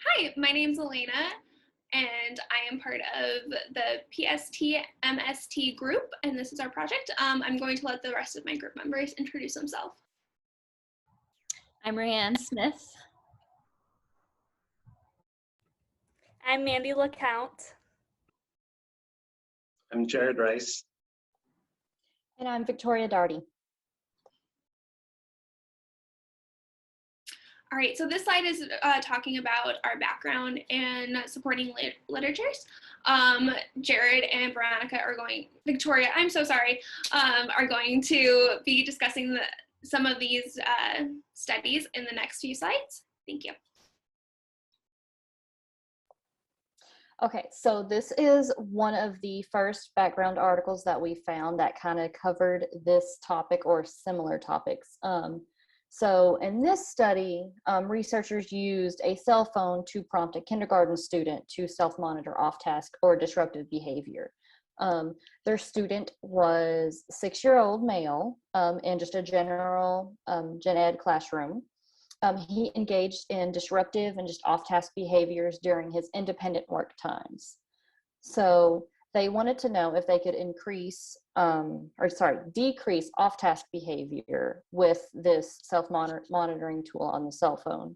Hi, my name's Elena, and I am part of the PST MST group, and this is our project. I'm going to let the rest of my group members introduce themselves. I'm Rayanne Smith. I'm Mandy LeCount. I'm Jared Rice. And I'm Victoria Darty. All right, so this slide is talking about our background in supporting literatures. Jared and Veronica Victoria, I'm so sorry, are going to be discussing some of these studies in the next few slides. Thank you. Okay, so this is one of the first background articles that we found that kind of covered this topic or similar topics. So in this study, researchers used a cell phone to prompt a kindergarten student to self-monitor off-task or disruptive behavior. Their student was a 6-year-old male in just a general gen ed classroom. He engaged in disruptive and just off-task behaviors during his independent work times. So they wanted to know if they could decrease off-task behavior with this self-monitoring tool on the cell phone.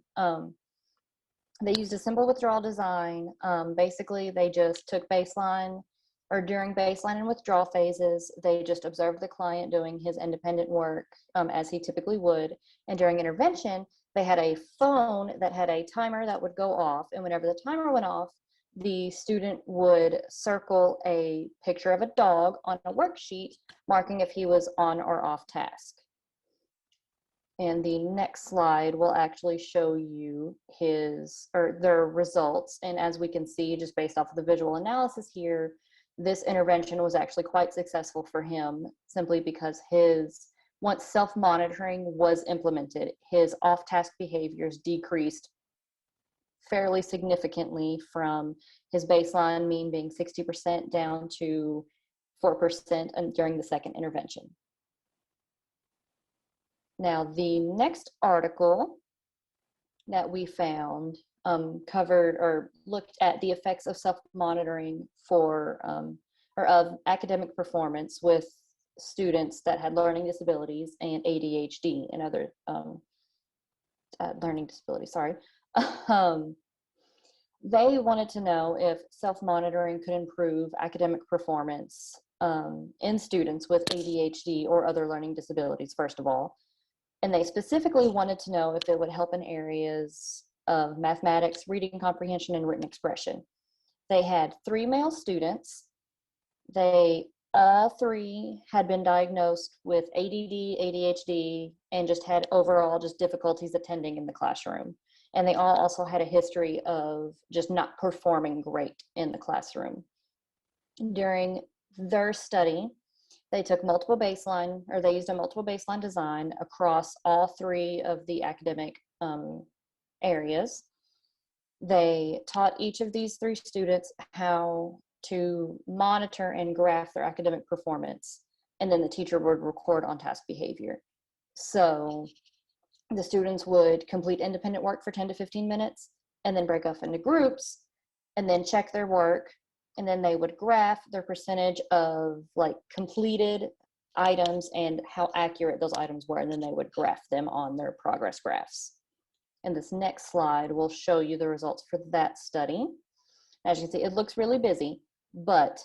They used a simple withdrawal design. Basically, they just took during baseline and withdrawal phases, they just observed the client doing his independent work as he typically would. And during intervention, they had a phone that had a timer that would go off. And whenever the timer went off, the student would circle a picture of a dog on a worksheet, marking if he was on or off task. And the next slide will actually show you their results. And as we can see, just based off of the visual analysis here, this intervention was actually quite successful for him simply because once self-monitoring was implemented, his off-task behaviors decreased fairly significantly from his baseline mean being 60% down to 4% during the second intervention. Now, the next article that we found covered or looked at the effects of self-monitoring of academic performance with students that had learning disabilities and ADHD and other learning disabilities, sorry. They wanted to know if self-monitoring could improve academic performance in students with ADHD or other learning disabilities, first of all. And they specifically wanted to know if it would help in areas of mathematics, reading comprehension, and written expression. They had 3 male students. They all 3 had been diagnosed with ADD, ADHD, and just had overall just difficulties attending in the classroom. And they all also had a history of just not performing great in the classroom. During their study, they used a multiple baseline design across all 3 of the academic areas. They taught each of these 3 students how to monitor and graph their academic performance, and then the teacher would record on-task behavior. So the students would complete independent work for 10 to 15 minutes and then break off into groups and then check their work, and then they would graph their percentage of completed items and how accurate those items were, and then they would graph them on their progress graphs. And this next slide will show you the results for that study. As you can see, it looks really busy, but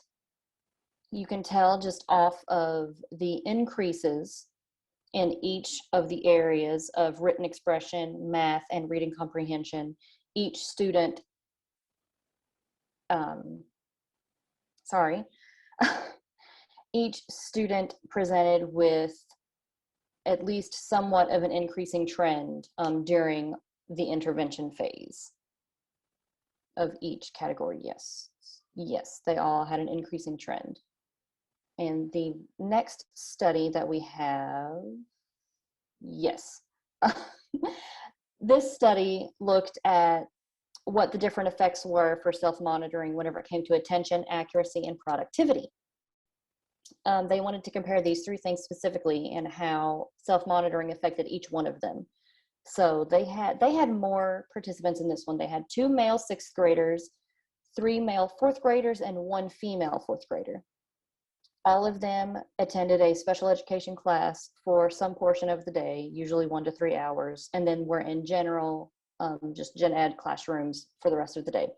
you can tell just off of the increases in each of the areas of written expression, math, and reading comprehension. Each student, each student presented with at least somewhat of an increasing trend during the intervention phase of each category. Yes, they all had an increasing trend. And the next study that we have, this study looked at what the different effects were for self-monitoring whenever it came to attention, accuracy, and productivity. They wanted to compare these 3 things specifically and how self-monitoring affected each one of them. So they had more participants in this one. They had 2 male 6th graders, 3 male 4th graders, and 1 female 4th grader. All of them attended a special education class for some portion of the day, usually 1 to 3 hours, and then were in general, just gen ed classrooms for the rest of the day.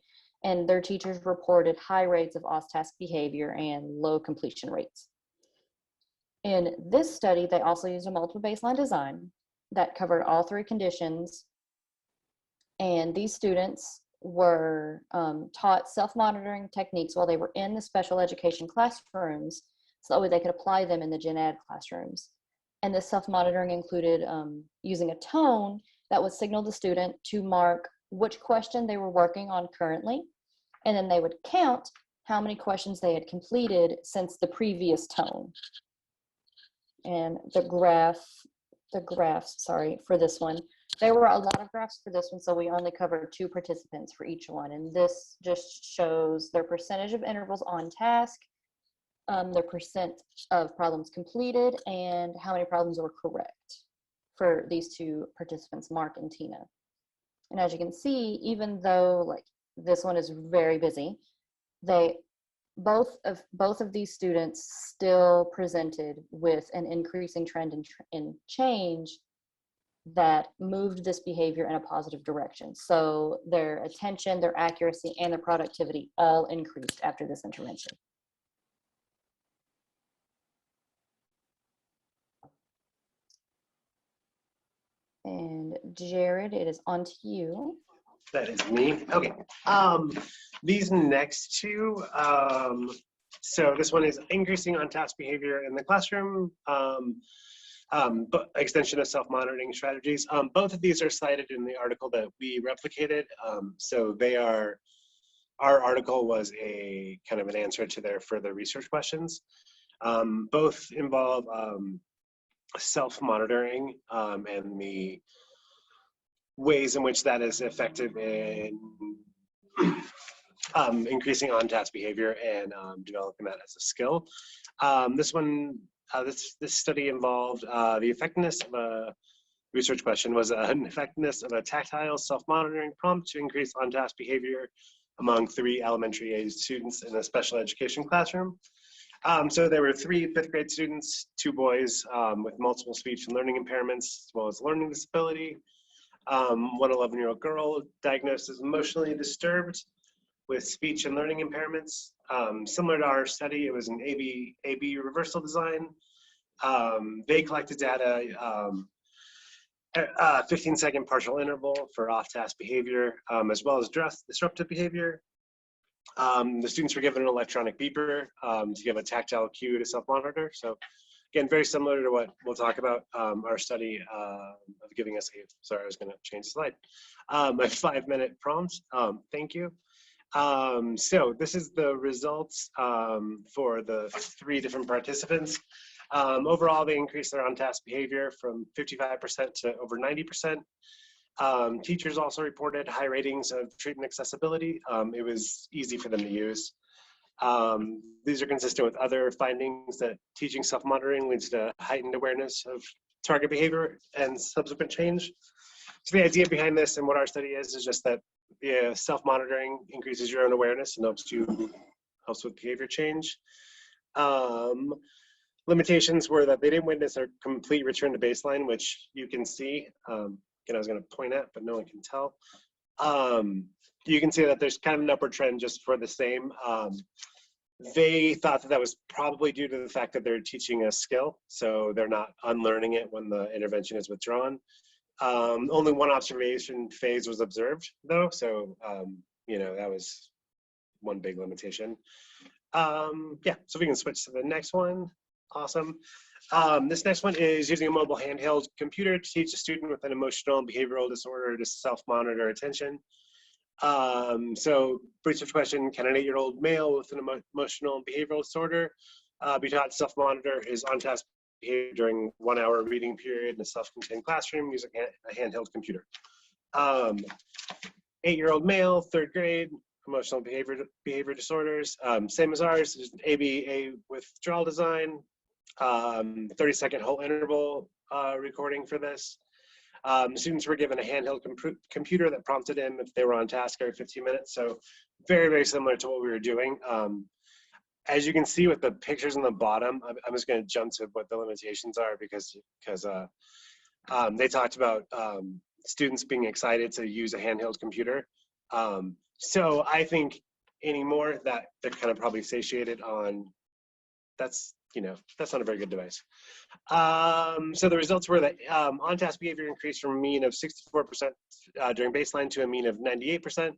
And their teachers reported high rates of off-task behavior and low completion rates. In this study, they also used a multiple baseline design that covered all 3 conditions, and these students were taught self-monitoring techniques while they were in the special education classrooms, so that way they could apply them in the gen ed classrooms. And this self-monitoring included using a tone that would signal the student to mark which question they were working on currently, and then they would count how many questions they had completed since the previous tone. And the graphs, for this one, there were a lot of graphs for this one, so we only covered 2 participants for each one. And this just shows their percentage of intervals on task, their percent of problems completed, and how many problems were correct for these 2 participants, Mark and Tina. And as you can see, even though like this one is very busy, both of these students still presented with an increasing trend in change that moved this behavior in a positive direction. So their attention, their accuracy, and their productivity all increased after this intervention. And Jared, it is on to you. That is me. Okay. These next 2, so this one is increasing on-task behavior in the classroom, but extension of self-monitoring strategies. Both of these are cited in the article that we replicated. So our article was a kind of an answer to their further research questions. Both involve self-monitoring and the ways in which that is effective in increasing on-task behavior and developing that as a skill. This study involved the effectiveness of a research question was an effectiveness of a tactile self-monitoring prompt to increase on-task behavior among 3 elementary age students in a special education classroom. So there were 3 5th grade students, 2 boys with multiple speech and learning impairments, as well as learning disability. 1 11-year-old girl diagnosed as emotionally disturbed with speech and learning impairments. Similar to our study, it was an AB reversal design. They collected data, 15-second partial interval for off-task behavior, as well as disruptive behavior. The students were given an electronic beeper to give a tactile cue to self-monitor. So again, very similar to what we'll talk about our study of giving us sorry, I was going to change the slide. A 5-minute prompt. Thank you. So this is the results for the 3 different participants. Overall, they increased their on-task behavior from 55% to over 90%. Teachers also reported high ratings of treatment accessibility. It was easy for them to use. These are consistent with other findings that teaching self-monitoring leads to heightened awareness of target behavior and subsequent change. So the idea behind this and what our study is just that self-monitoring increases your own awareness and helps with behavior change. Limitations were that they didn't witness a complete return to baseline, which you can see. Again, I was going to point at, but no one can tell. You can see that there's kind of an upward trend just for the same. They thought that was probably due to the fact that they're teaching a skill, so they're not unlearning it when the intervention is withdrawn. Only 1 observation phase was observed, though, so that was one big limitation. Yeah, so we can switch to the next one. Awesome. This next one is using a mobile handheld computer to teach a student with an emotional and behavioral disorder to self-monitor attention. So research question, can an 8-year-old male with an emotional and behavioral disorder be taught to self-monitor his on-task behavior during 1-hour reading period in a self-contained classroom using a handheld computer? 8-year-old male, 3rd grade, emotional behavior disorders, same as ours. There's an ABA withdrawal design, 30-second whole interval recording for this. Students were given a handheld computer that prompted them if they were on task every 15 minutes. So very, very similar to what we were doing. As you can see with the pictures on the bottom, I'm just going to jump to what the limitations are because they talked about students being excited to use a handheld computer. So I think anymore that they're kind of probably satiated on that's not a very good device. So the results were that on-task behavior increased from a mean of 64% during baseline to a mean of 98%.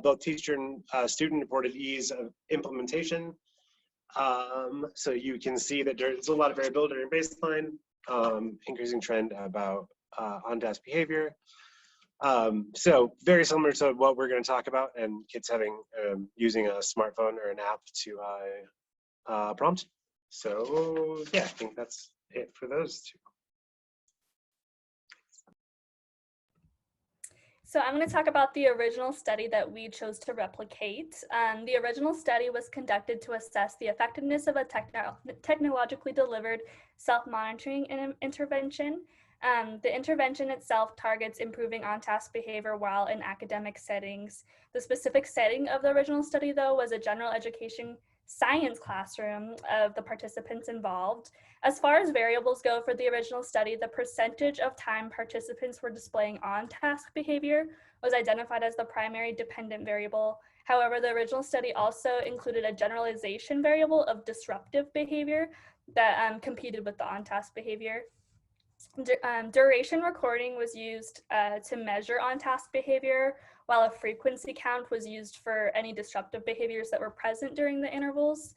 Both teacher and student reported ease of implementation. So you can see that there's a lot of variability during baseline, increasing trend about on-task behavior. So very similar to what we're going to talk about, and kids using a smartphone or an app to prompt. So yeah, I think that's it for those two. So I'm going to talk about the original study that we chose to replicate. The original study was conducted to assess the effectiveness of a technologically delivered self-monitoring intervention. The intervention itself targets improving on-task behavior while in academic settings. The specific setting of the original study, though, was a general education science classroom of the participants involved. As far as variables go for the original study, the percentage of time participants were displaying on-task behavior was identified as the primary dependent variable. However, the original study also included a generalization variable of disruptive behavior that competed with the on-task behavior. Duration recording was used to measure on-task behavior, while a frequency count was used for any disruptive behaviors that were present during the intervals.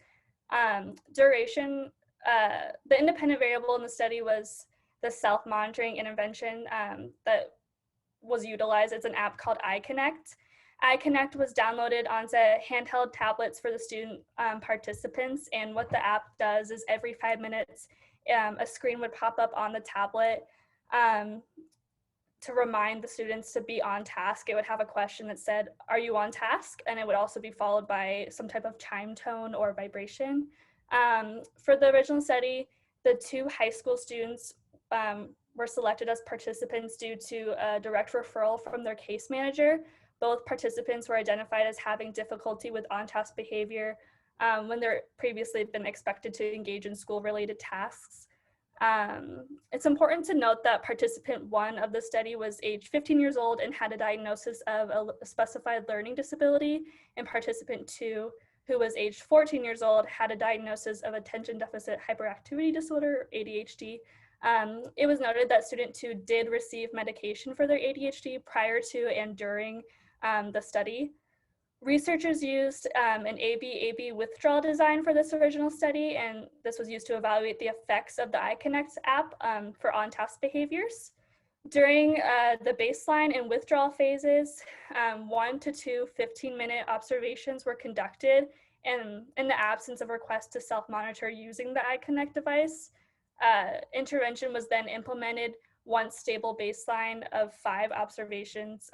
Duration, the independent variable in the study was the self-monitoring intervention that was utilized. It's an app called iConnect. iConnect was downloaded onto handheld tablets for the student participants, and what the app does is every 5 minutes, a screen would pop up on the tablet to remind the students to be on task. It would have a question that said, "Are you on task?" And it would also be followed by some type of chime tone or vibration. For the original study, the 2 high school students were selected as participants due to a direct referral from their case manager. Both participants were identified as having difficulty with on-task behavior when they're previously been expected to engage in school-related tasks. It's important to note that participant 1 of the study was age 15 years old and had a diagnosis of a specified learning disability, and participant 2, who was age 14 years old, had a diagnosis of attention deficit hyperactivity disorder, ADHD. It was noted that student 2 did receive medication for their ADHD prior to and during the study. Researchers used an AB withdrawal design for this original study, and this was used to evaluate the effects of the iConnect app for on-task behaviors. During the baseline and withdrawal phases, 1 to 2 15-minute observations were conducted, and in the absence of requests to self-monitor using the iConnect device, intervention was then implemented once stable baseline of 5 observations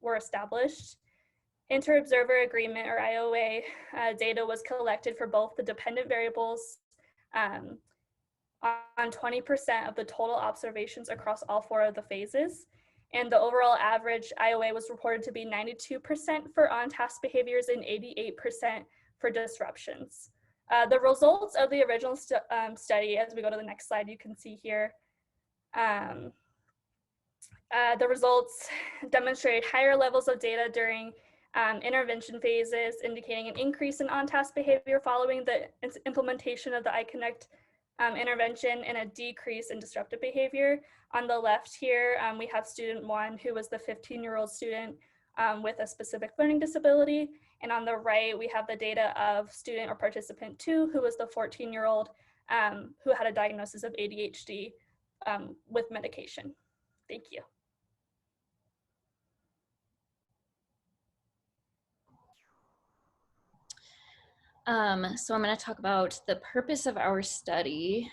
were established. Inter-observer agreement, or IOA, data was collected for both the dependent variables on 20% of the total observations across all 4 of the phases. And the overall average IOA was reported to be 92% for on-task behaviors and 88% for disruptions. The results of the original study, as we go to the next slide, you can see here, the results demonstrate higher levels of data during intervention phases, indicating an increase in on-task behavior following the implementation of the iConnect intervention, and a decrease in disruptive behavior. On the left here, we have student 1, who was the 15-year-old student with a specific learning disability. And on the right, we have the data of student or participant 2, who was the 14-year-old who had a diagnosis of ADHD with medication. Thank you. So I'm going to talk about the purpose of our study.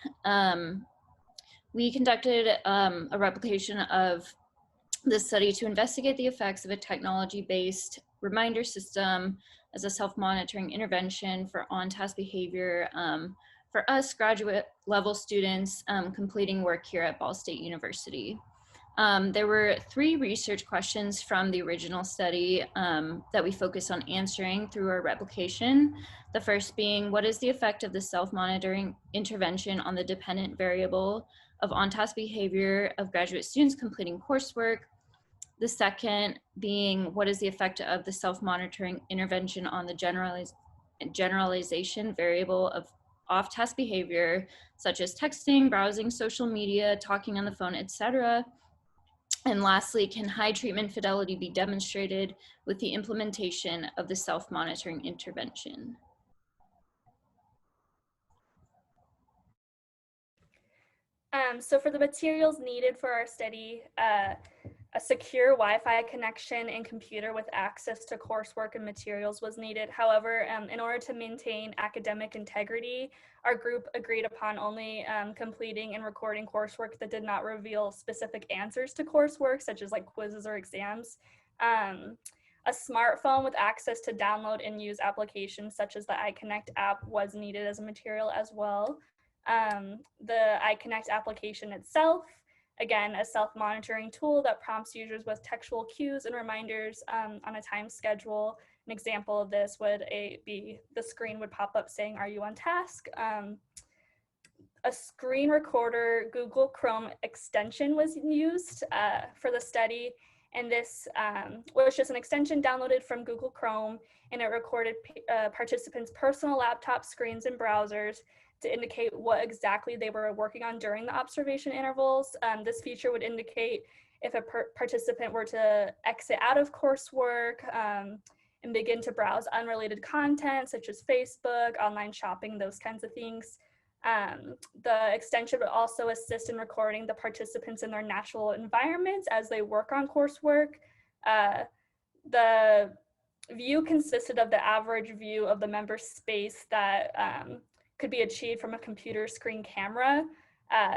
We conducted a replication of this study to investigate the effects of a technology-based reminder system as a self-monitoring intervention for on-task behavior for us graduate level students completing work here at Ball State University. There were 3 research questions from the original study that we focused on answering through our replication. The first being, what is the effect of the self-monitoring intervention on the dependent variable of on-task behavior of graduate students completing coursework? The second being, what is the effect of the self-monitoring intervention on the generalization variable of off-task behavior, such as texting, browsing social media, talking on the phone, etc.? And lastly, can high treatment fidelity be demonstrated with the implementation of the self-monitoring intervention? So for the materials needed for our study, a secure Wi-Fi connection and computer with access to coursework and materials was needed. However, in order to maintain academic integrity, our group agreed upon only completing and recording coursework that did not reveal specific answers to coursework, such as like quizzes or exams. A smartphone with access to download and use applications such as the iConnect app was needed as a material as well. The iConnect application itself, again, a self-monitoring tool that prompts users with textual cues and reminders on a time schedule. An example of this would be the screen would pop up saying, "Are you on task?" A screen recorder Google Chrome extension was used for the study, and this was just an extension downloaded from Google Chrome, and it recorded participants' personal laptop screens and browsers to indicate what exactly they were working on during the observation intervals. This feature would indicate if a participant were to exit out of coursework and begin to browse unrelated content such as Facebook, online shopping, those kinds of things. The extension would also assist in recording the participants in their natural environments as they work on coursework. The view consisted of the average view of the member space that could be achieved from a computer screen camera,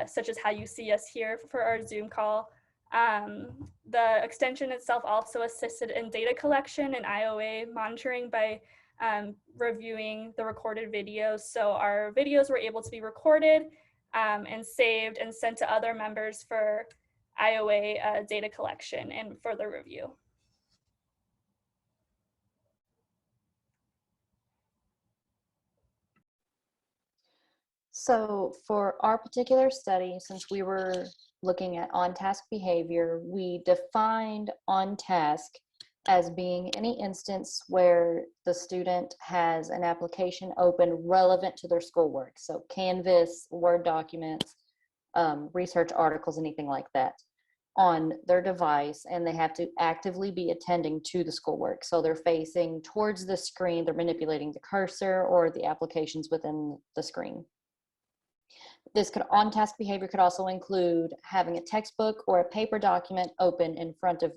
such as how you see us here for our Zoom call. The extension itself also assisted in data collection and IOA monitoring by reviewing the recorded videos. So our videos were able to be recorded and saved and sent to other members for IOA data collection and further review. So for our particular study, since we were looking at on-task behavior, we defined on-task as being any instance where the student has an application open relevant to their schoolwork. So Canvas, Word documents, research articles, anything like that on their device, and they have to actively be attending to the schoolwork. So they're facing towards the screen, they're manipulating the cursor or the applications within the screen. This on-task behavior could also include having a textbook or a paper document open in front of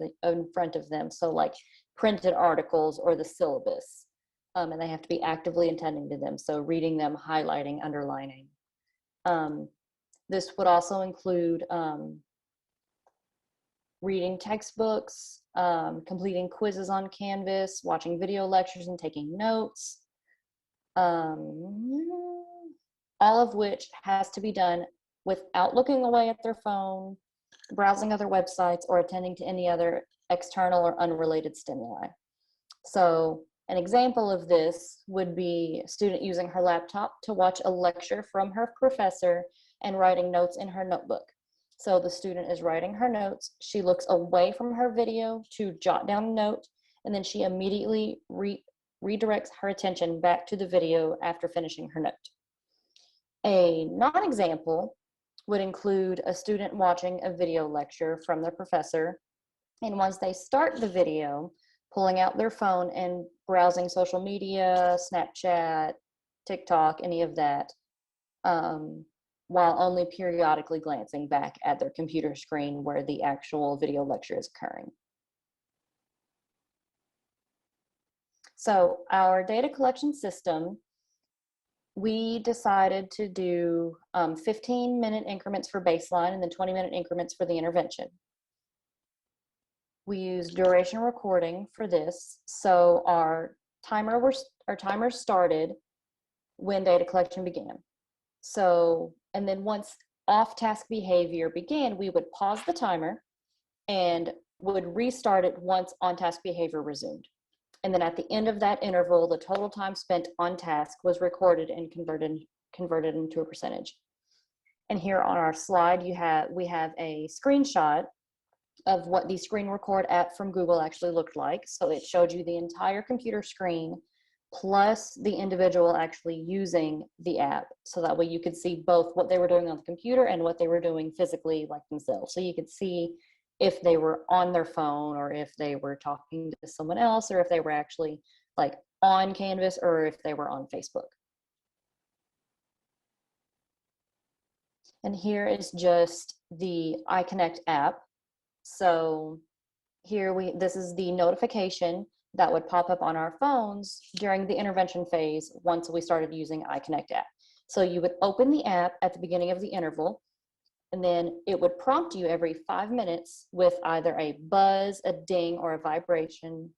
them. So like printed articles or the syllabus, and they have to be actively attending to them. So reading them, highlighting, underlining. This would also include reading textbooks, completing quizzes on Canvas, watching video lectures and taking notes. All of which has to be done without looking away at their phone, browsing other websites, or attending to any other external or unrelated stimuli. So an example of this would be a student using her laptop to watch a lecture from her professor and writing notes in her notebook. So the student is writing her notes, she looks away from her video to jot down a note, and then she immediately redirects her attention back to the video after finishing her note. A non-example would include a student watching a video lecture from their professor, and once they start the video, pulling out their phone and browsing social media, Snapchat, TikTok, any of that, while only periodically glancing back at their computer screen where the actual video lecture is occurring. So our data collection system, we decided to do 15-minute increments for baseline and then 20-minute increments for the intervention. We used duration recording for this. So our timer started when data collection began. So, and then once off-task behavior began, we would pause the timer and would restart it once on-task behavior resumed. And then at the end of that interval, the total time spent on task was recorded and converted into a percentage. And here on our slide, we have a screenshot of what the screen record app from Google actually looked like. So it showed you the entire computer screen plus the individual actually using the app. So that way you could see both what they were doing on the computer and what they were doing physically, like themselves. So you could see if they were on their phone, or if they were talking to someone else, or if they were actually like on Canvas, or if they were on Facebook. And here is just the iConnect app. So here this is the notification that would pop up on our phones during the intervention phase once we started using iConnect app. So you would open the app at the beginning of the interval, and then it would prompt you every 5 minutes with either a buzz, a ding, or a vibration.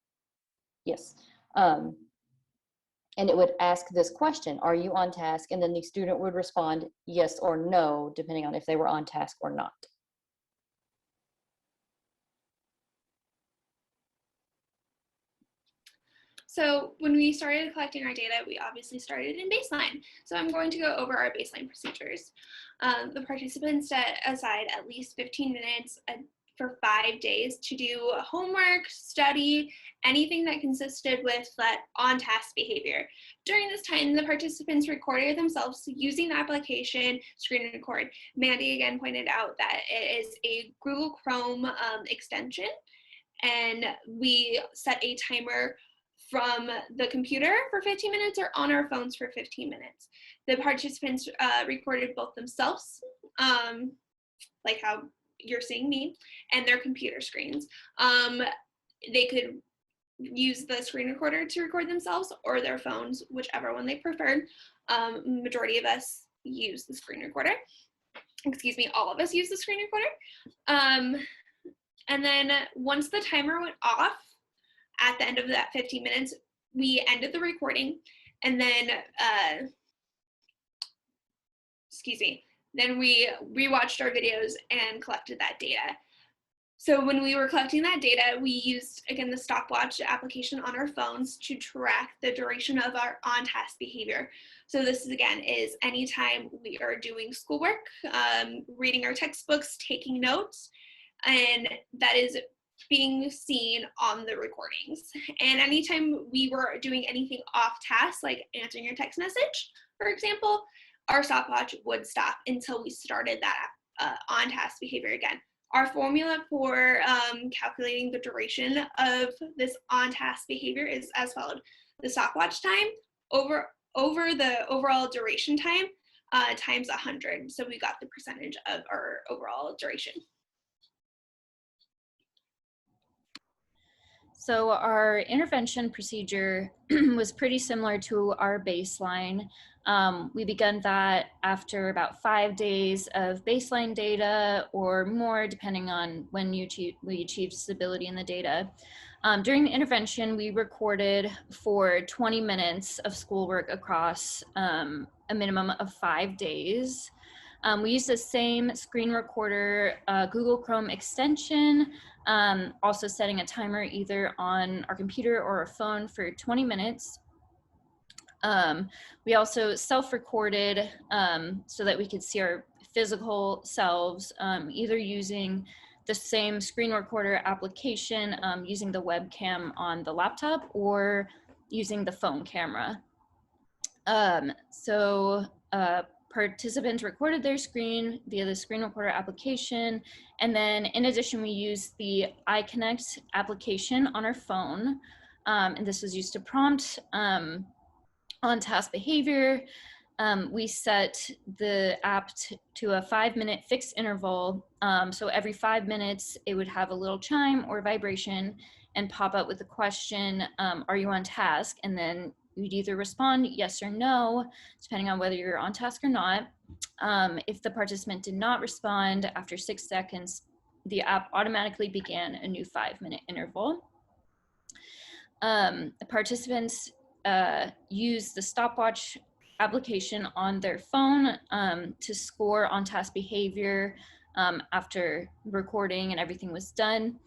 Yes. And it would ask this question: are you on task? And then the student would respond yes or no, depending on if they were on task or not. So when we started collecting our data, we obviously started in baseline. So I'm going to go over our baseline procedures. The participants set aside at least 15 minutes for 5 days to do homework, study, anything that consisted with that on-task behavior. During this time, the participants recorded themselves using the application Screen Record. Mandy again pointed out that it is a Google Chrome extension, and we set a timer from the computer for 15 minutes or on our phones for 15 minutes. The participants recorded both themselves, like how you're seeing me, and their computer screens. They could use the screen recorder to record themselves or their phones, whichever one they preferred. Majority of us use the screen recorder. Excuse me, all of us use the screen recorder. And then once the timer went off, at the end of that 15 minutes, we ended the recording, and then, then we rewatched our videos and collected that data. So when we were collecting that data, we used, again, the stopwatch application on our phones to track the duration of our on-task behavior. So this, again, is anytime we are doing schoolwork, reading our textbooks, taking notes, and that is being seen on the recordings. And anytime we were doing anything off task, like answering your text message, for example, our stopwatch would stop until we started that on task behavior again. Our formula for calculating the duration of this on task behavior is as followed: the stopwatch time over the overall duration time times 100. So we got the percentage of our overall duration. So our intervention procedure was pretty similar to our baseline. We began that after about 5 days of baseline data or more, depending on when we achieved stability in the data. During the intervention, we recorded for 20 minutes of schoolwork across a minimum of 5 days. We used the same screen recorder Google Chrome extension, also setting a timer either on our computer or our phone for 20 minutes. We also self-recorded so that we could see our physical selves, either using the same screen recorder application, using the webcam on the laptop, or using the phone camera. Participants recorded their screen via the screen recorder application, and then in addition we used the iConnect application on our phone, and this was used to prompt on-task behavior. We set the app to a 5-minute fixed interval, so every 5 minutes it would have a little chime or vibration and pop up with the question, are you on task? And then you'd either respond yes or no, depending on whether you're on task or not. If the participant did not respond after 6 seconds, the app automatically began a new 5-minute interval. The participants use the stopwatch application on their phone to score on task behavior after recording and everything was done.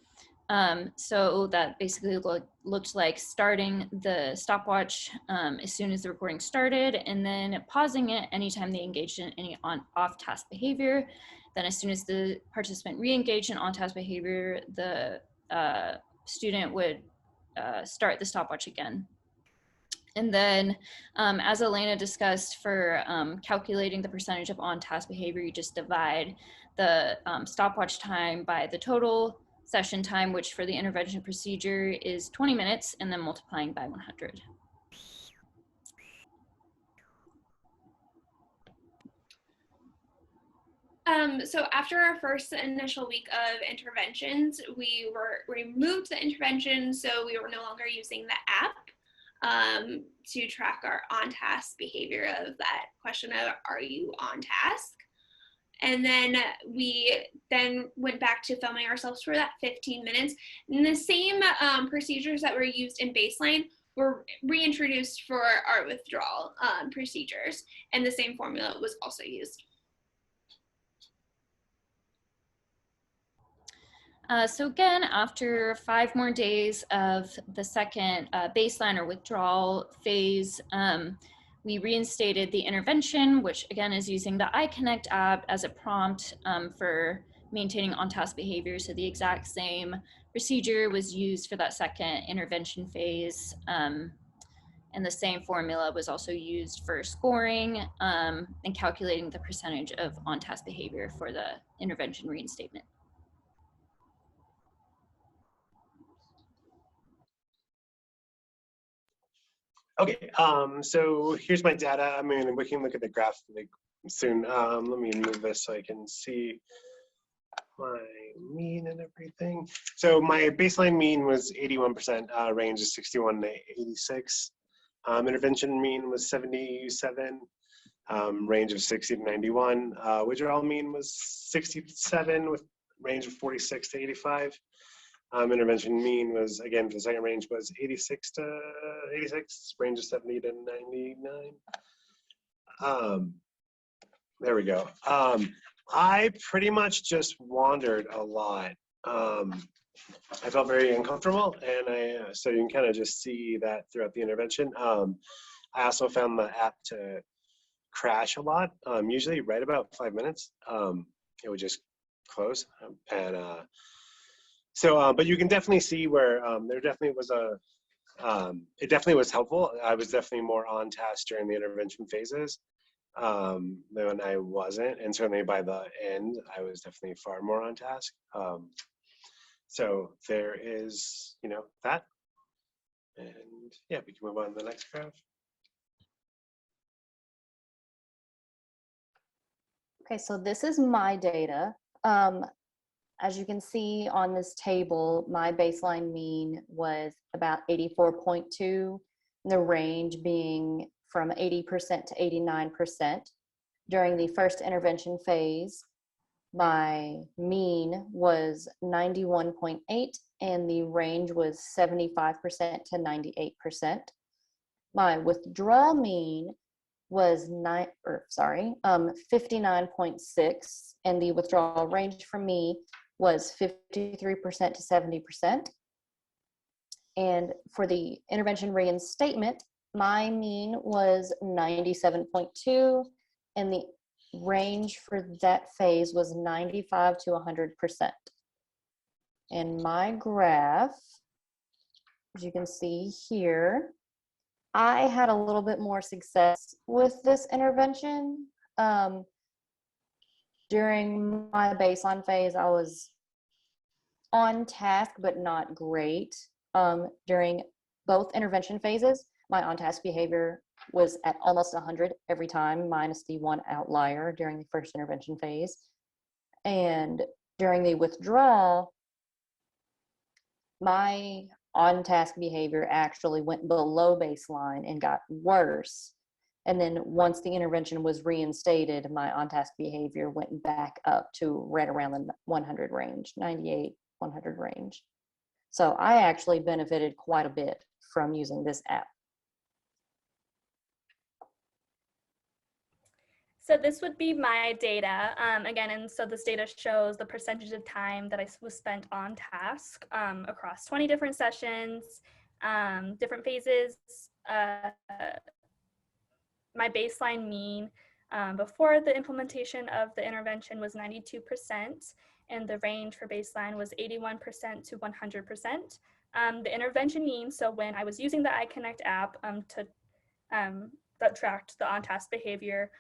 So that basically looked like starting the stopwatch as soon as the recording started, and then pausing it anytime they engaged in any off-task behavior. Then as soon as the participant re-engaged in on-task behavior, the student would start the stopwatch again. And then, as Elena discussed, for calculating the percentage of on-task behavior, you just divide the stopwatch time by the total session time, which for the intervention procedure is 20 minutes, and then multiplying by 100. So after our first initial week of interventions, we removed the intervention, so we were no longer using the app to track our on-task behavior of that question of, are you on task? And then we went back to filming ourselves for that 15 minutes. And the same procedures that were used in baseline were reintroduced for our withdrawal procedures. And the same formula was also used. So again, after 5 more days of the second baseline or withdrawal phase, we reinstated the intervention, which again is using the iConnect app as a prompt for maintaining on-task behavior. So the exact same procedure was used for that second intervention phase. And the same formula was also used for scoring and calculating the percentage of on-task behavior for the intervention reinstatement. Okay, so here's my data. I mean, we can look at the graph like soon. Let me move this so I can see my mean and everything. So my baseline mean was 81%, range is 61 to 86. Intervention mean was 77, range of 60 to 91. Withdrawal mean was 67 with range of 46 to 85. Intervention mean was, again, for the second range was 86 to 86, range of 70 to 99. There we go. I pretty much just wandered a lot. I felt very uncomfortable, and so you can kind of just see that throughout the intervention. I also found the app to crash a lot, usually right about 5 minutes. It would just close, and so, but you can definitely see where there definitely was it definitely was helpful. I was definitely more on task during the intervention phases than I wasn't. And certainly by the end, I was definitely far more on task. So there is, that. And yeah, we can move on to the next graph. Okay, so this is my data. As you can see on this table, my baseline mean was about 84.2, the range being from 80% to 89%. During the first intervention phase, my mean was 91.8, and the range was 75% to 98%. My withdrawal mean was 59.6, and the withdrawal range for me was 53% to 70%. And for the intervention reinstatement, my mean was 97.2, and the range for that phase was 95 to 100%. And my graph, as you can see here, I had a little bit more success with this intervention. During my baseline phase, I was on task, but not great. During both intervention phases, my on-task behavior was at almost 100 every time, minus the one outlier during the first intervention phase. And during the withdrawal, my on-task behavior actually went below baseline and got worse. And then once the intervention was reinstated, my on-task behavior went back up to right around the 100 range, 98, 100 range. So I actually benefited quite a bit from using this app. So this would be my data, again, and so this data shows the percentage of time that I was spent on task across 20 different sessions, different phases. My baseline mean before the implementation of the intervention was 92%, and the range for baseline was 81% to 100%. The intervention mean, so when I was using the iConnect app that tracked the on-task behavior,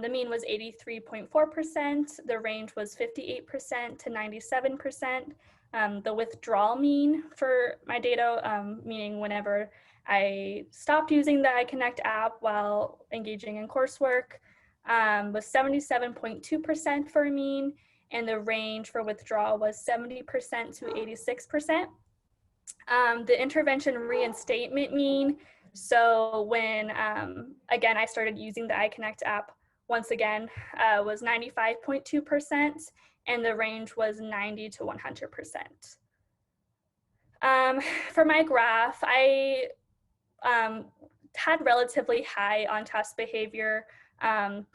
the mean was 83.4%, the range was 58% to 97%. The withdrawal mean for my data, meaning whenever I stopped using the iConnect app while engaging in coursework, was 77.2% for a mean, and the range for withdrawal was 70% to 86%. The intervention reinstatement mean, so when, again, I started using the iConnect app once again, was 95.2%, and the range was 90 to 100%. For my graph, I had relatively high on-task behavior in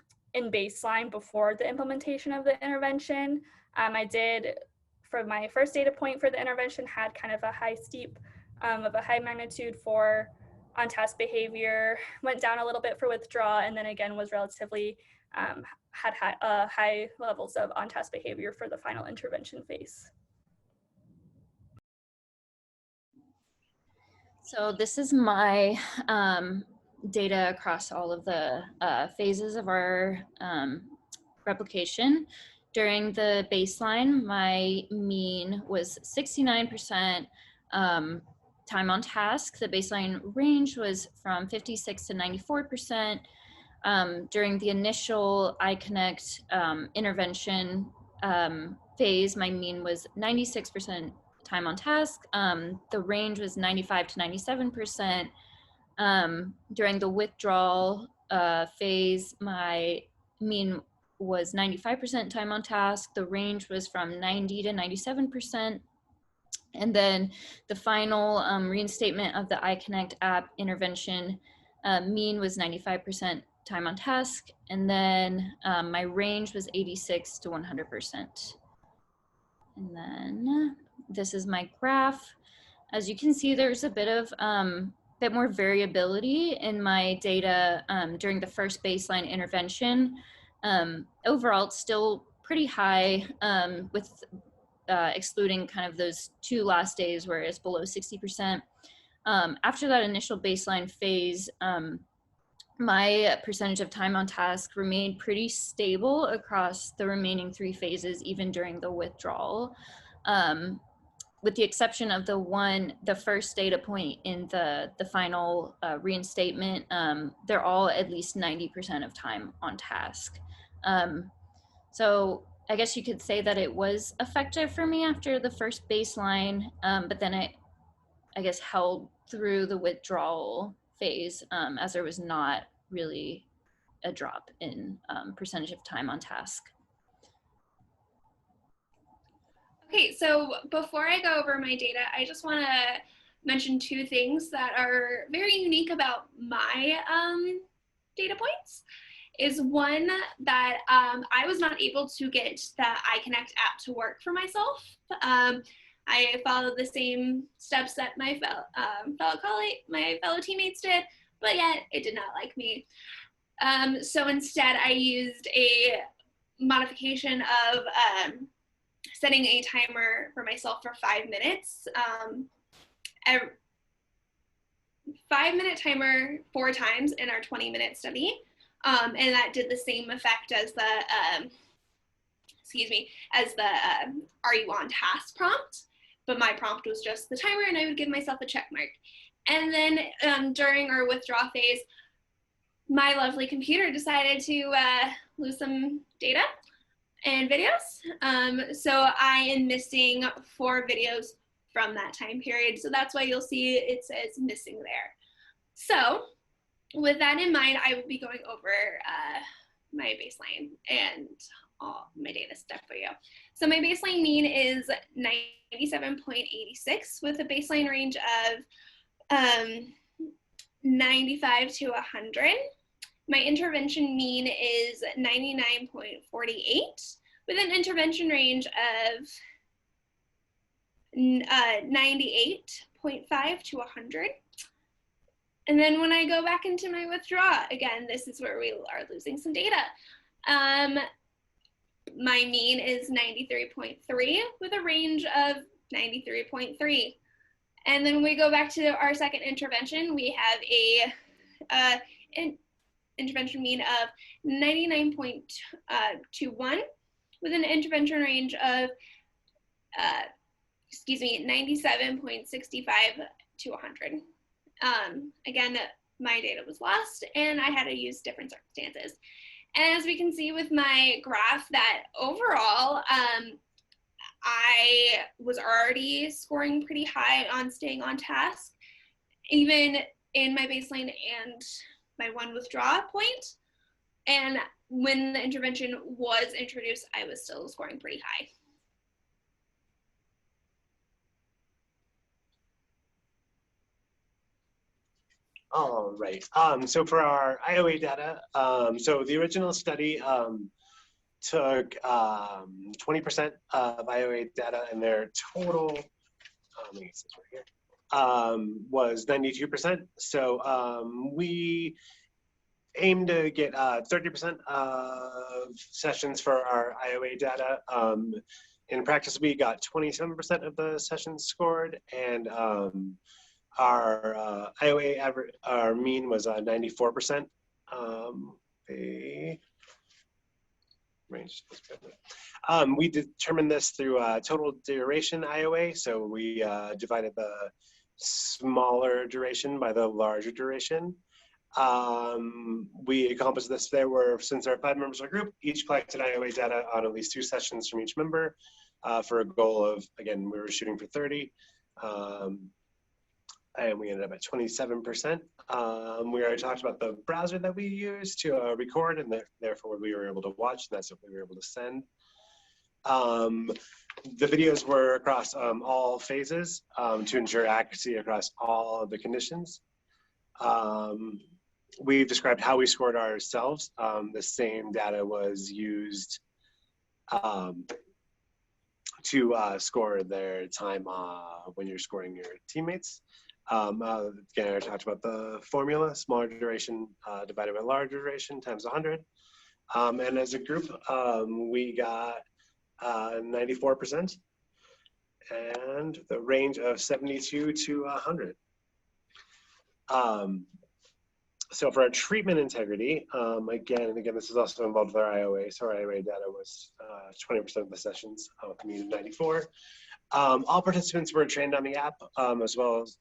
baseline before the implementation of the intervention. I did, for my first data point for the intervention, had kind of a high steep of a high magnitude for on-task behavior, went down a little bit for withdrawal, and then again was relatively had high levels of on-task behavior for the final intervention phase. So this is my data across all of the phases of our replication. During the baseline, my mean was 69% time on task. The baseline range was from 56 to 94%. During the initial iConnect intervention phase, my mean was 96% time on task. The range was 95 to 97%. During the withdrawal phase, my mean was 95% time on task. The range was from 90 to 97%. And then the final reinstatement of the iConnect app intervention mean was 95% time on task. And then my range was 86 to 100%. And then this is my graph. As you can see, there's a bit more variability in my data during the first baseline intervention. Overall, it's still pretty high with excluding kind of those 2 last days where it's below 60%. After that initial baseline phase, my percentage of time on task remained pretty stable across the remaining 3 phases, even during the withdrawal. With the exception of the first data point in the final reinstatement, they're all at least 90% of time on task. So I guess you could say that it was effective for me after the first baseline, but then I guess held through the withdrawal phase as there was not really a drop in percentage of time on task. Okay, so before I go over my data, I just want to mention 2 things that are very unique about my data points. Is one, that I was not able to get the iConnect app to work for myself. I followed the same steps that my fellow teammates did, but yet it did not like me. So instead, I used a modification of setting a timer for myself for 5 minutes. A 5-minute timer 4 times in our 20-minute study. And that did the same effect as the, are you on task prompt? But my prompt was just the timer, and I would give myself a check mark. And then during our withdrawal phase, my lovely computer decided to lose some data and videos. So I am missing 4 videos from that time period. So that's why you'll see it says missing there. So with that in mind, I will be going over my baseline and all my data stuff for you. So my baseline mean is 97.86 with a baseline range of 95 to 100. My intervention mean is 99.48 with an intervention range of 98.5 to 100. And then when I go back into my withdraw, again, this is where we are losing some data. My mean is 93.3 with a range of 93.3. And then when we go back to our second intervention, we have a intervention mean of 99.21 with an intervention range of 97.65 to 100. Again, my data was lost and I had to use different circumstances. And as we can see with my graph that overall, I was already scoring pretty high on staying on task, even in my baseline and my one withdraw point. And when the intervention was introduced, I was still scoring pretty high. All right. So for our IOA data, so the original study took 20% of IOA data, and their total, let me get this right here, was 92%. So we aim to get 30% of sessions for our IOA data. In practice, we got 27% of the sessions scored, and our IOA average, our mean was 94%. The range. We determined this through total duration IOA. So we divided the smaller duration by the larger duration. We accomplished this. There were, since there are 5 members of our group, each collected IOA data on at least 2 sessions from each member for a goal of, again, we were shooting for 30. And we ended up at 27%. We already talked about the browser that we used to record, and therefore we were able to watch, and that's what we were able to send. The videos were across all phases to ensure accuracy across all of the conditions. We've described how we scored ourselves. The same data was used to score their time when you're scoring your teammates. Again, I talked about the formula: smaller duration divided by larger duration times 100. And as a group, we got 94% and the range of 72 to 100. So for our treatment integrity, again, this is also involved with our IOA. So our IOA data was 20% of the sessions with a mean of 94. All participants were trained on the app, as well as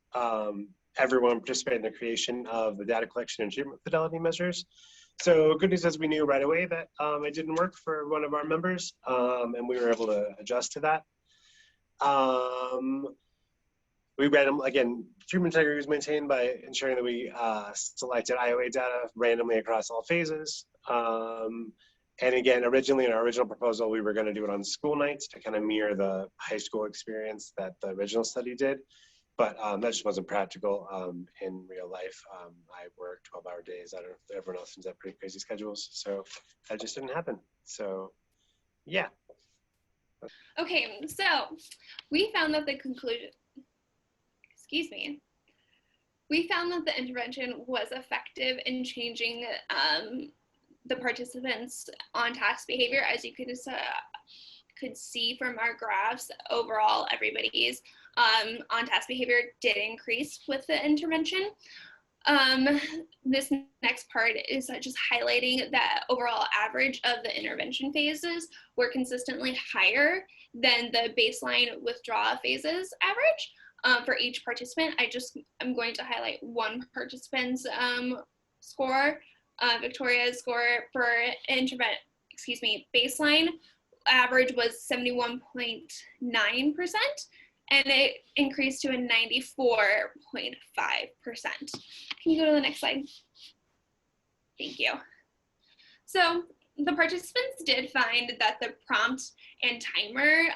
everyone participated in the creation of the data collection and treatment fidelity measures. So good news is we knew right away that it didn't work for one of our members, and we were able to adjust to that. We again, treatment integrity was maintained by ensuring that we selected IOA data randomly across all phases. And again, originally in our original proposal, we were going to do it on school nights to kind of mirror the high school experience that the original study did. But that just wasn't practical in real life. I work 12-hour days. I don't know if everyone else seems to have pretty crazy schedules. So that just didn't happen. So yeah. Okay, so we found that the conclusion, we found that the intervention was effective in changing the participants' on-task behavior. As you could see from our graphs, overall everybody's on-task behavior did increase with the intervention. This next part is just highlighting that overall average of the intervention phases were consistently higher than the baseline withdrawal phases average. For each participant, I'm going to highlight one participant's score. Victoria's score for baseline average was 71.9%, and it increased to a 94.5%. Can you go to the next slide? Thank you. So the participants did find that the prompt and timer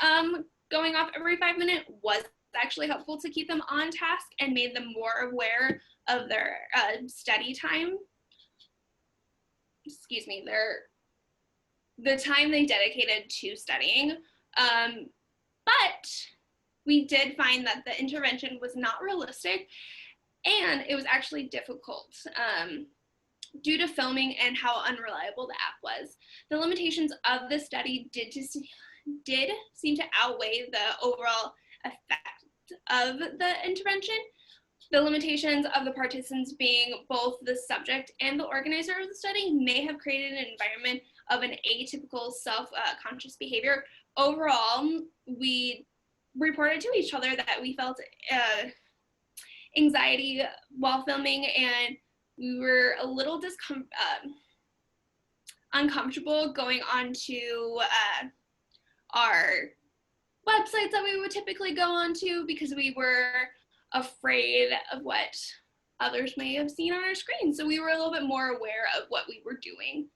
going off every 5 minutes was actually helpful to keep them on task and made them more aware of their study time. excuse me, the time they dedicated to studying. But we did find that the intervention was not realistic, and it was actually difficult due to filming and how unreliable the app was. The limitations of the study did seem to outweigh the overall effect of the intervention. The limitations of the participants being both the subject and the organizer of the study may have created an environment of an atypical self-conscious behavior. Overall, we reported to each other that we felt anxiety while filming, and we were a little uncomfortable going on to our websites that we would typically go on to because we were afraid of what others may have seen on our screen. So we were a little bit more aware of what we were doing.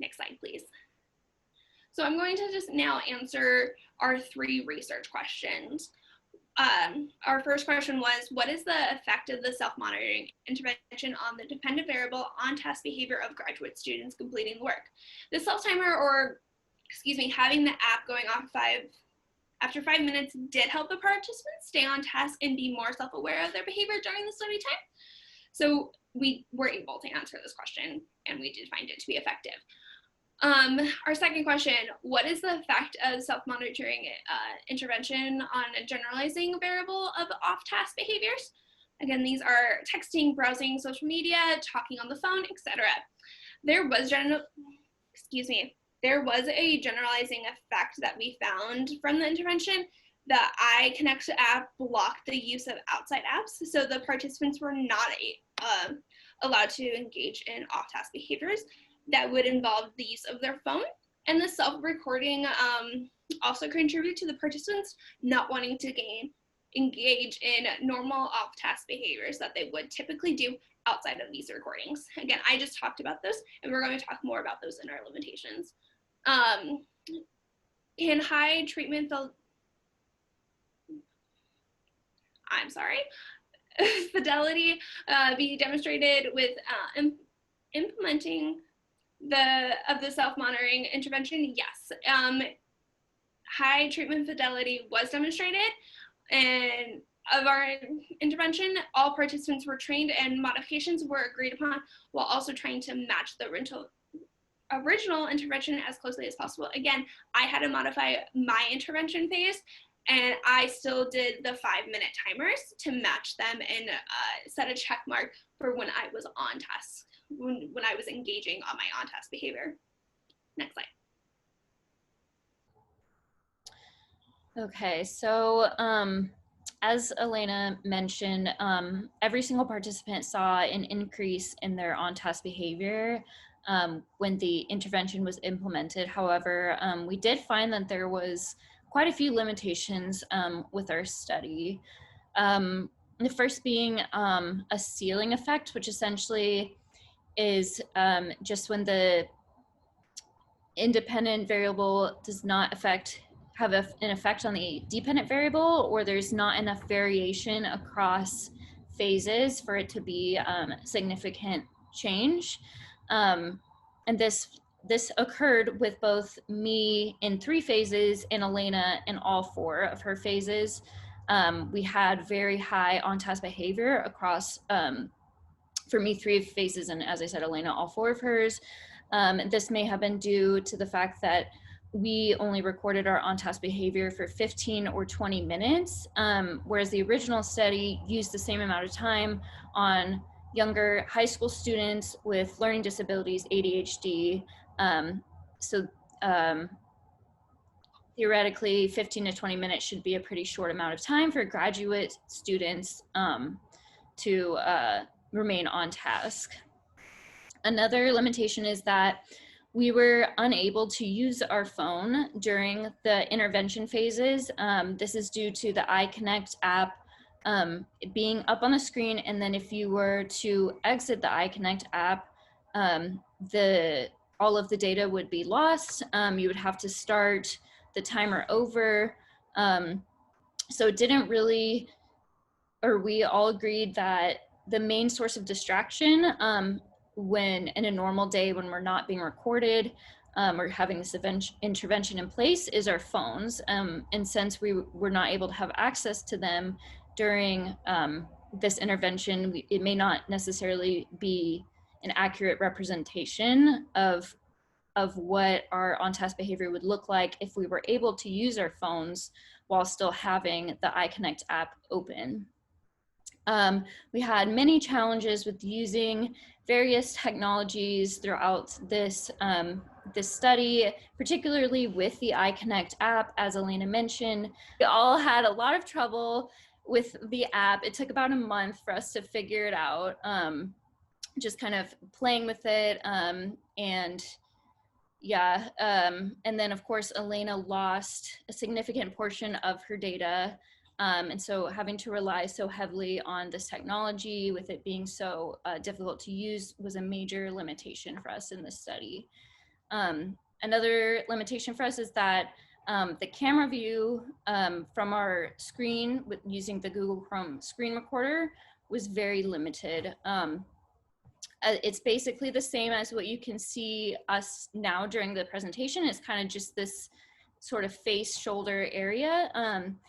Next slide, please. So I'm going to just now answer our 3 research questions. Our first question was, what is the effect of the self-monitoring intervention on the dependent variable on-task behavior of graduate students completing the work? The self-timer, or excuse me, having the app going off after 5 minutes did help the participants stay on task and be more self-aware of their behavior during the study time. So we were able to answer this question, and we did find it to be effective. Our second question, what is the effect of self-monitoring intervention on a generalizing variable of off-task behaviors? Again, these are texting, browsing social media, talking on the phone, etc. There was a generalizing effect that we found from the intervention. The iConnect app blocked the use of outside apps, so the participants were not allowed to engage in off-task behaviors that would involve the use of their phone. And the self-recording also contributed to the participants not wanting to engage in normal off-task behaviors that they would typically do outside of these recordings. Again, I just talked about those, and we're going to talk more about those in our limitations. Can high treatment fidelity be demonstrated with implementing the self-monitoring intervention? Yes. High treatment fidelity was demonstrated, and of our intervention, all participants were trained and modifications were agreed upon while also trying to match the original intervention as closely as possible. Again, I had to modify my intervention phase, and I still did the 5-minute timers to match them and set a check mark for when I was on task, when I was engaging on my on-task behavior. Next slide. Okay, so as Elena mentioned, every single participant saw an increase in their on-task behavior when the intervention was implemented. However, we did find that there was quite a few limitations with our study. The first being a ceiling effect, which essentially is just when the independent variable does not have an effect on the dependent variable, or there's not enough variation across phases for it to be significant change. And this occurred with both me in 3 phases and Elena in all 4 of her phases. We had very high on-task behavior across, for me, 3 phases, and as I said, Elena, all 4 of hers. This may have been due to the fact that we only recorded our on-task behavior for 15 or 20 minutes, whereas the original study used the same amount of time on younger high school students with learning disabilities, ADHD. So theoretically, 15 to 20 minutes should be a pretty short amount of time for graduate students to remain on task. Another limitation is that we were unable to use our phone during the intervention phases. This is due to the iConnect app being up on the screen, and then if you were to exit the iConnect app, all of the data would be lost. You would have to start the timer over. So it didn't really, or we all agreed that the main source of distraction when in a normal day when we're not being recorded or having this intervention in place is our phones. And since we were not able to have access to them during this intervention, it may not necessarily be an accurate representation of what our on-task behavior would look like if we were able to use our phones while still having the iConnect app open. We had many challenges with using various technologies throughout this, this study, particularly with the iConnect app, as Elena mentioned. We all had a lot of trouble with the app. It took about a month for us to figure it out, just kind of playing with it. And then of course, Elena lost a significant portion of her data. And so having to rely so heavily on this technology with it being so difficult to use was a major limitation for us in this study. Another limitation for us is that the camera view from our screen with using the Google Chrome screen recorder was very limited. It's basically the same as what you can see us now during the presentation. It's kind of just this sort of face shoulder area.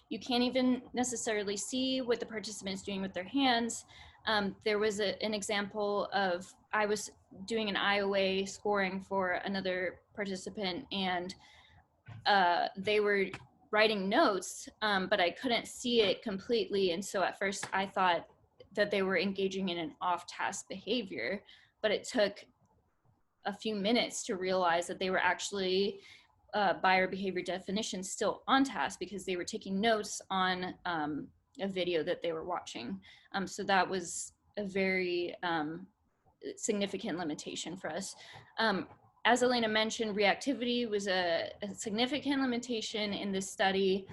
You can't even necessarily see what the participant's doing with their hands. There was an example of, I was doing an IOA scoring for another participant, and they were writing notes, but I couldn't see it completely. And so at first I thought that they were engaging in an off-task behavior, but it took a few minutes to realize that they were actually by our behavior definition still on task, because they were taking notes on a video that they were watching. So that was a very significant limitation for us. As Elena mentioned, reactivity was a significant limitation in this study.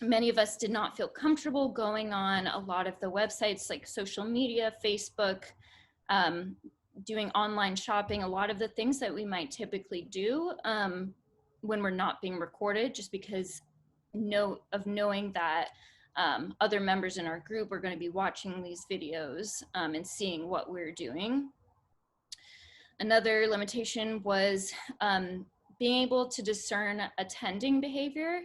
Many of us did not feel comfortable going on a lot of the websites like social media, Facebook, doing online shopping, a lot of the things that we might typically do when we're not being recorded, just because knowing that other members in our group are going to be watching these videos and seeing what we're doing. Another limitation was being able to discern attending behavior.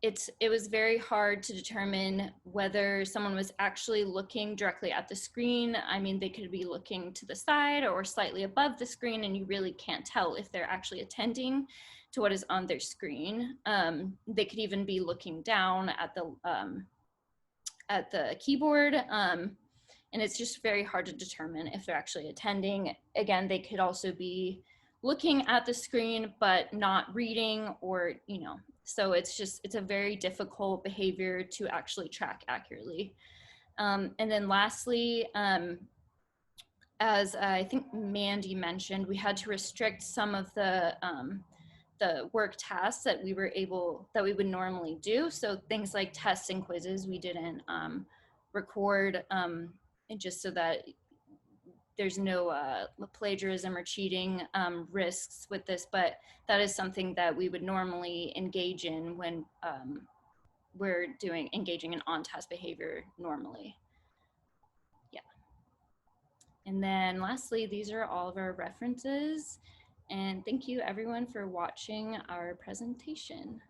It was very hard to determine whether someone was actually looking directly at the screen. I mean, they could be looking to the side or slightly above the screen, and you really can't tell if they're actually attending to what is on their screen. They could even be looking down at the keyboard, and it's just very hard to determine if they're actually attending. Again, they could also be looking at the screen but not reading, or so it's a very difficult behavior to actually track accurately. And then lastly, as I think Mandy mentioned, we had to restrict some of the work tasks that we would normally do. So things like tests and quizzes, we didn't record, just so that there's no plagiarism or cheating risks with this, but that is something that we would normally engage in when we're engaging in on-task behavior normally. Yeah. And then lastly, these are all of our references. And thank you everyone for watching our presentation.